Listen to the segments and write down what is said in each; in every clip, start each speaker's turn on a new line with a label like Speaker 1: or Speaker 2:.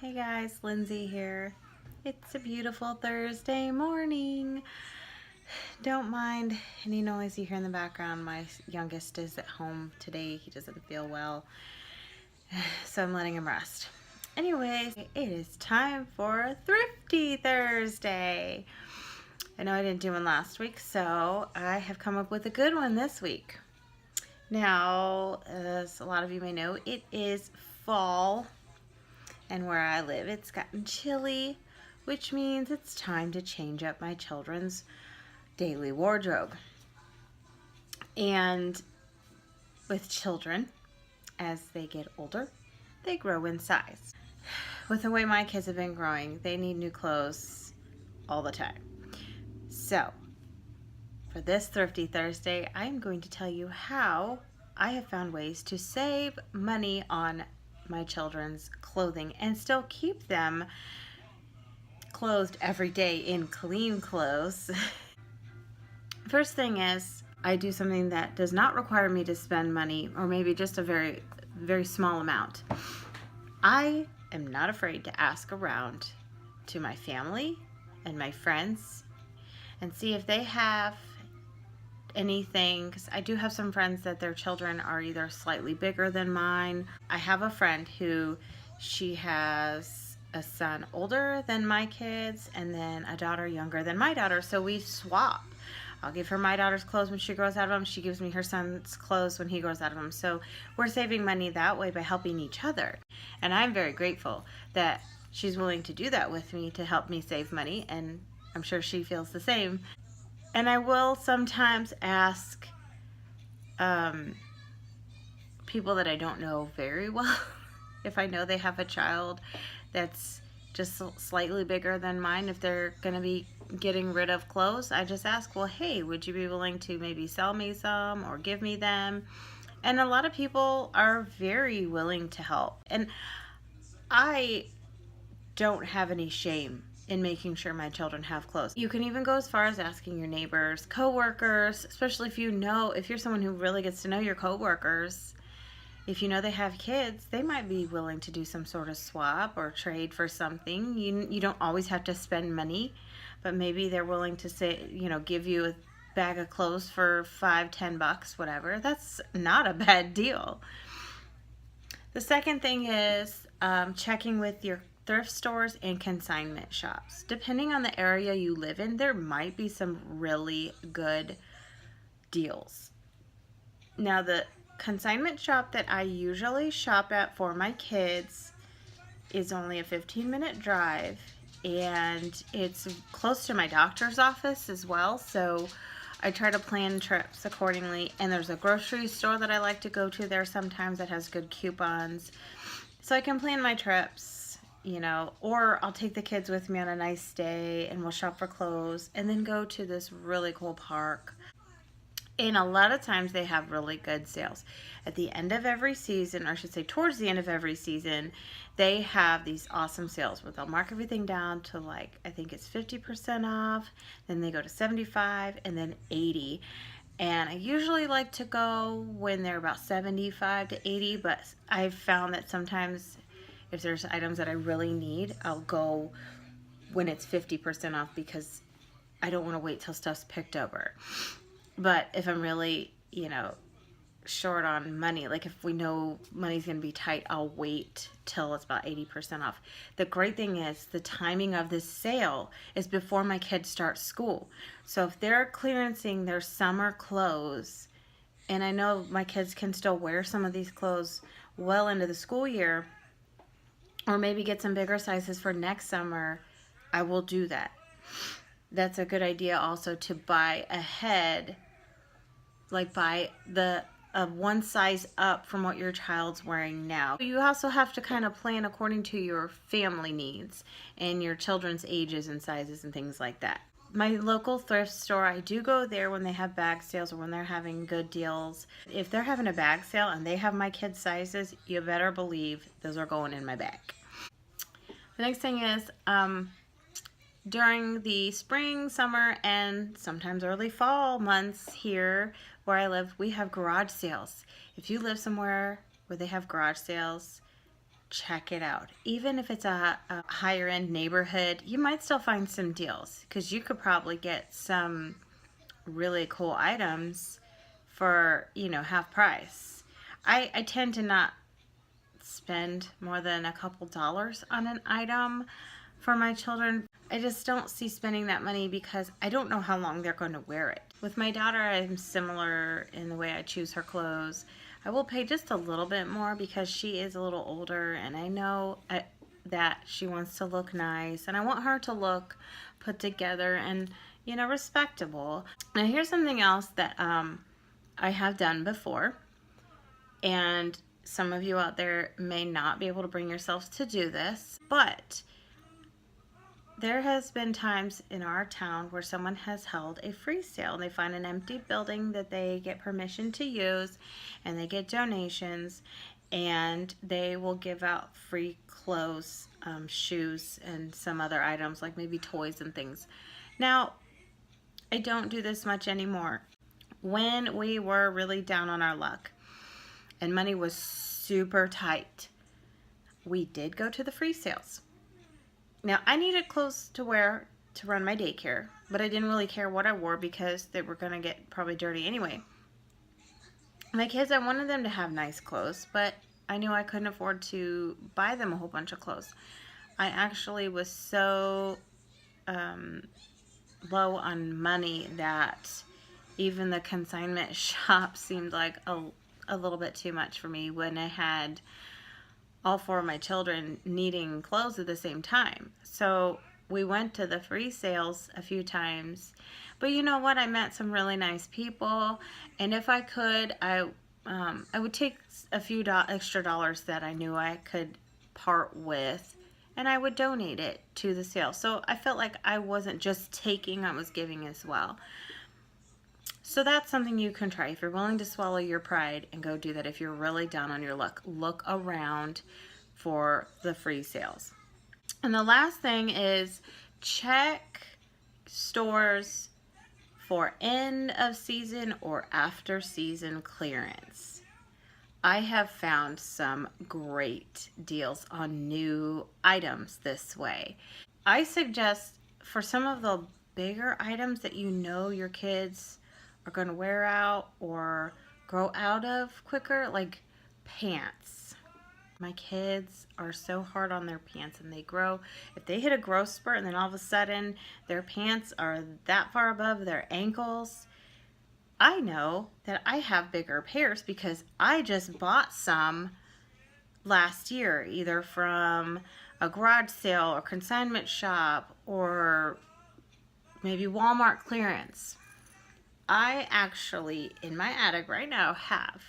Speaker 1: Hey guys, Lindsay here. It's a beautiful Thursday morning. Don't mind any noise you hear in the background. My youngest is at home today. He doesn't feel well, so I'm letting him rest. Anyways, it is time for Thrifty Thursday. I know I didn't do one last week, so I have come up with a good one this week. Now, as a lot of you may know, it is fall. And where I live, it's gotten chilly, which means it's time to change up my children's daily wardrobe. And with children, as they get older, they grow in size. With the way my kids have been growing, they need new clothes all the time. So, for this Thrifty Thursday, I'm going to tell you how I have found ways to save money on my children's clothing and still keep them clothed every day in clean clothes. First thing is, I do something that does not require me to spend money, or maybe just a very, very small amount. I am not afraid to ask around to my family and my friends and see if they have anything, because I do have some friends that their children are either slightly bigger than mine. I have a friend who she has a son older than my kids and then a daughter younger than my daughter, so we swap. I'll give her my daughter's clothes when she grows out of them. She gives me her son's clothes when he grows out of them. So we're saving money that way by helping each other. And I'm very grateful that she's willing to do that with me to help me save money, and I'm sure she feels the same. And I will sometimes ask people that I don't know very well if I know they have a child that's just slightly bigger than mine, if they're going to be getting rid of clothes. I just ask, well, hey, would you be willing to maybe sell me some or give me them? And a lot of people are very willing to help. And I don't have any shame in making sure my children have clothes. You can even go as far as asking your neighbors, coworkers, especially if you're someone who really gets to know your coworkers. If you know they have kids, they might be willing to do some sort of swap or trade for something. You don't always have to spend money, but maybe they're willing to say, give you a bag of clothes for $5-10, whatever. That's not a bad deal. The second thing is checking with your thrift stores and consignment shops. Depending on the area you live in, there might be some really good deals. Now, the consignment shop that I usually shop at for my kids is only a 15-minute drive, and it's close to my doctor's office as well, so I try to plan trips accordingly. And there's a grocery store that I like to go to there sometimes that has good coupons, so I can plan my trips. Or I'll take the kids with me on a nice day and we'll shop for clothes and then go to this really cool park. And a lot of times they have really good sales. At the end of every season, or I should say towards the end of every season, they have these awesome sales where they'll mark everything down to I think it's 50% off, then they go to 75 and then 80. And I usually like to go when they're about 75 to 80, but I've found that sometimes if there's items that I really need, I'll go when it's 50% off because I don't want to wait till stuff's picked over. But if I'm really, short on money, like if we know money's going to be tight, I'll wait till it's about 80% off. The great thing is the timing of this sale is before my kids start school. So if they're clearancing their summer clothes, and I know my kids can still wear some of these clothes well into the school year, or maybe get some bigger sizes for next summer, I will do that. That's a good idea also to buy ahead, like buy the one size up from what your child's wearing now. You also have to kind of plan according to your family needs and your children's ages and sizes and things like that. My local thrift store, I do go there when they have bag sales or when they're having good deals. If they're having a bag sale and they have my kids' sizes, you better believe those are going in my bag. The next thing is during the spring, summer, and sometimes early fall months here where I live, we have garage sales. If you live somewhere where they have garage sales, check it out. Even if it's a higher end neighborhood, you might still find some deals because you could probably get some really cool items for, half price. I tend to not spend more than a couple dollars on an item for my children. I just don't see spending that money because I don't know how long they're going to wear it. With my daughter, I'm similar in the way I choose her clothes. I will pay just a little bit more because she is a little older, and I know that she wants to look nice, and I want her to look put together and, respectable. Now, here's something else that I have done before, and some of you out there may not be able to bring yourselves to do this, but there has been times in our town where someone has held a free sale. They find an empty building that they get permission to use, and they get donations, and they will give out free clothes, shoes, and some other items like maybe toys and things. Now, I don't do this much anymore. When we were really down on our luck and money was super tight, we did go to the free sales. Now, I needed clothes to wear to run my daycare, but I didn't really care what I wore because they were going to get probably dirty anyway. My kids, I wanted them to have nice clothes, but I knew I couldn't afford to buy them a whole bunch of clothes. I actually was so low on money that even the consignment shop seemed like a little bit too much for me when I had all four of my children needing clothes at the same time. So we went to the free sales a few times, but you know what? I met some really nice people, and if I could, I would take a few extra dollars that I knew I could part with, and I would donate it to the sale. So I felt like I wasn't just taking, I was giving as well. So that's something you can try. If you're willing to swallow your pride and go do that, if you're really down on your luck, look around for the free sales. And the last thing is check stores for end of season or after season clearance. I have found some great deals on new items this way. I suggest for some of the bigger items that your kids are going to wear out or grow out of quicker, like pants. My kids are so hard on their pants, and they grow. If they hit a growth spurt and then all of a sudden their pants are that far above their ankles, I know that I have bigger pairs because I just bought some last year, either from a garage sale or consignment shop or maybe Walmart clearance. I actually, in my attic right now, have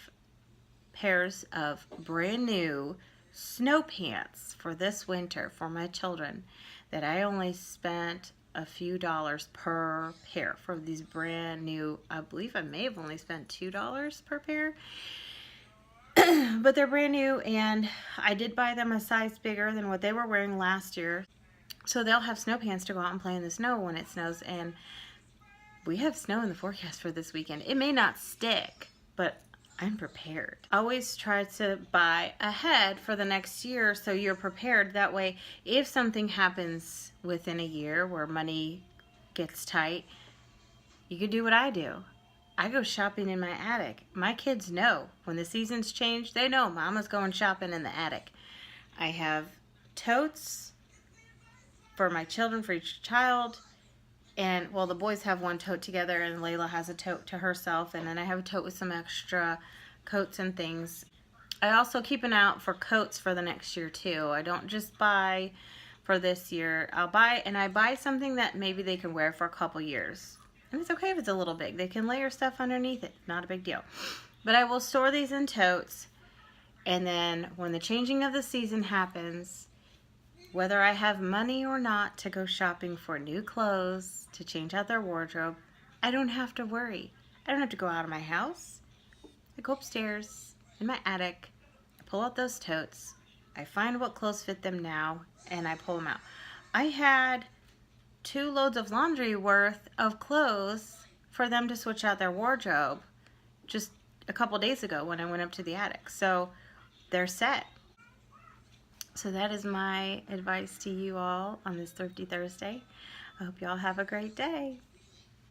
Speaker 1: pairs of brand new snow pants for this winter for my children that I only spent a few dollars per pair for these brand new. I believe I may have only spent $2 per pair, but they're brand new, and I did buy them a size bigger than what they were wearing last year, so they'll have snow pants to go out and play in the snow when it snows. And we have snow in the forecast for this weekend. It may not stick, but I'm prepared. Always try to buy ahead for the next year so you're prepared. That way, if something happens within a year where money gets tight, you can do what I do. I go shopping in my attic. My kids know when the seasons change, they know Mama's going shopping in the attic. I have totes for my children, for each child. And, well, the boys have one tote together, and Layla has a tote to herself, and then I have a tote with some extra coats and things. I also keep an eye out for coats for the next year, too. I don't just buy for this year. I buy something that maybe they can wear for a couple years. And it's okay if it's a little big. They can layer stuff underneath it. Not a big deal. But I will store these in totes, and then when the changing of the season happens, whether I have money or not to go shopping for new clothes, to change out their wardrobe, I don't have to worry. I don't have to go out of my house. I go upstairs in my attic, I pull out those totes, I find what clothes fit them now, and I pull them out. I had 2 loads of laundry worth of clothes for them to switch out their wardrobe just a couple days ago when I went up to the attic. So they're set. So that is my advice to you all on this Thrifty Thursday. I hope you all have a great day.